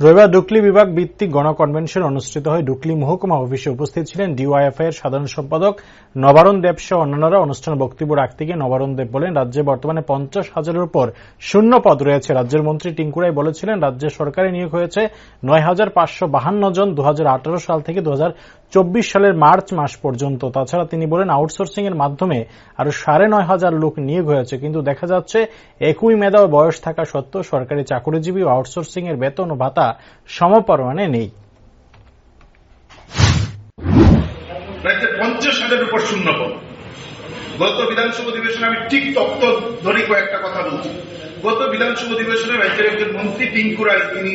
রবিবার ডুকলি বিভাগ ভিত্তিক গণকনভেনশন অনুষ্ঠিত হয়। ডুকলি মহকুমা অফিসে উপস্থিত ছিলেন ডিওয়াইএফআই এর সাধারণ সম্পাদক নবারুণ দেব সহ অন্যান্যরা। অনুষ্ঠানে বক্তব্য রাখতে গিয়ে নবারুণ দেব বলেন, রাজ্যে বর্তমানে 50,000-এর উপর শূন্য পদ রয়েছে। রাজ্যের মন্ত্রী টিঙ্কুরাই বলেছিলেন, রাজ্যে সরকারি নিয়োগ হয়েছে 9,552 জন 2018 সাল থেকে 2024 সালের মার্চ মাস পর্যন্ত। তাছাড়া তিনি বলেন, আউটসোর্সিং এর মাধ্যমে আরো 9,500 লোক নিয়োগ হয়েছে, কিন্তু দেখা যাচ্ছে একই মেধা ও বয়স থাকা সত্ত্বেও সরকারি চাকরিজীবী ও আউটসোর্সিং এর বেতন ও ভাতা সমপরিমাণে নেই। রাজ্যে 50,000-এর উপর শূন্য পদ। গত বিধানসভা অধিবেশনে আমি ঠিক তত্ত্ব ধরে কয়েকটা কথা বলছি। গত বিধানসভা অধিবেশনে রাজ্যের একজন মন্ত্রী টিঙ্কুরাই তিনি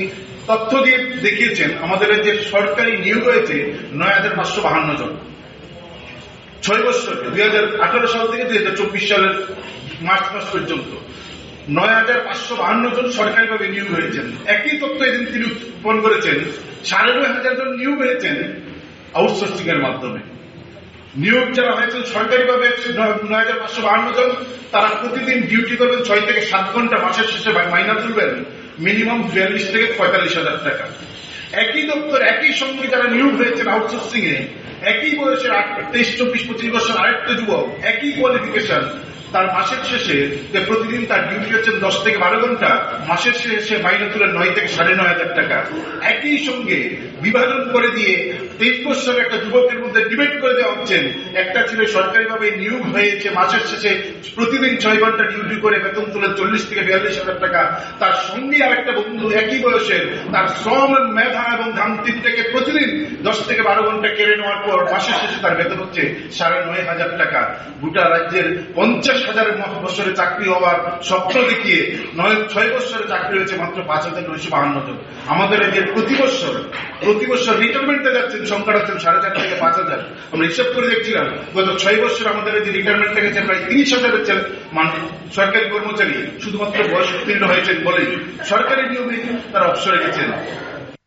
তথ্য দিয়ে দেখিয়েছেন আমাদের যে সরকারি নিয়োগ হয়েছে 9,552 জন 6 বছরে 2018 সাল থেকে 2024 সালের মার্চ মাস পর্যন্ত 9,552 জন সরকারিভাবে নিয়োগ হয়েছেন। একই তথ্য এদিন তিনি উত্থাপন করেছেন 9,500 জন নিয়োগ হয়েছেন আউটসোর্সিং এর মাধ্যমে। নিয়োগ যারা হয়েছেন সরকারিভাবে 9,552 জন, তারা প্রতিদিন ডিউটি করবেন 6 থেকে 7 ঘন্টা, মাসের শেষে মাইনা তুলবেন মিনিমাম 42 থেকে 45,000 টাকা। একই দপ্তর একই সঙ্গে যারা নিয়োগ হয়েছেন আউটসোর্সিং এ, একই বয়সের 23, 24, 25 বছর আরেকটা যুবক, একই কোয়ালিফিকেশন, তার মাসের শেষে প্রতিদিন তার ডিউটি হচ্ছেন 10 থেকে 12 ঘন্টা, মাসের শেষে মাইনে তুলেন 9 থেকে 9,500 টাকা। একই সঙ্গে বিভাজন করে দিয়ে 23 বছরের একটা যুবকের মধ্যে ডিবেট করে দেওয়া হচ্ছেন। একটা ছিল সরকারিভাবে নিয়োগ হয়েছে, মাসের শেষে প্রতিদিন 6 ঘন্টা ডিউটি করে বেতন তুলেন 40 থেকে 42,000 টাকা। তার সঙ্গে আরেকটা বন্ধু একই বয়সের, তার শ্রম, মেধা এবং ঘামতির থেকে প্রতিদিন 10 থেকে 12 ঘন্টা কেড়ে নেওয়ার পর মাসের শেষে তার বেতন হচ্ছে 9,500 টাকা। গোটা রাজ্যের 50,000 বছরে চাকরি হওয়ার স্বপ্ন দেখিয়ে 6 বছরে চাকরি হয়েছে মাত্র 5,952 জন। আমাদের রাজ্যের প্রতি বছর রিটায়ারমেন্টে যাচ্ছেন সংখ্যাটা হচ্ছেন 4,500 থেকে 5,000। আমরা হিসাব করে দেখছিলাম গত 6 বছর আমাদের রাজ্যে রিটায়ারমেন্টে গেছে প্রায় 30,000 সরকারি কর্মচারী, শুধুমাত্র বয়স উত্তীর্ণ হয়েছেন বলেই সরকারি নিয়মে তারা অবসরে গেছেন।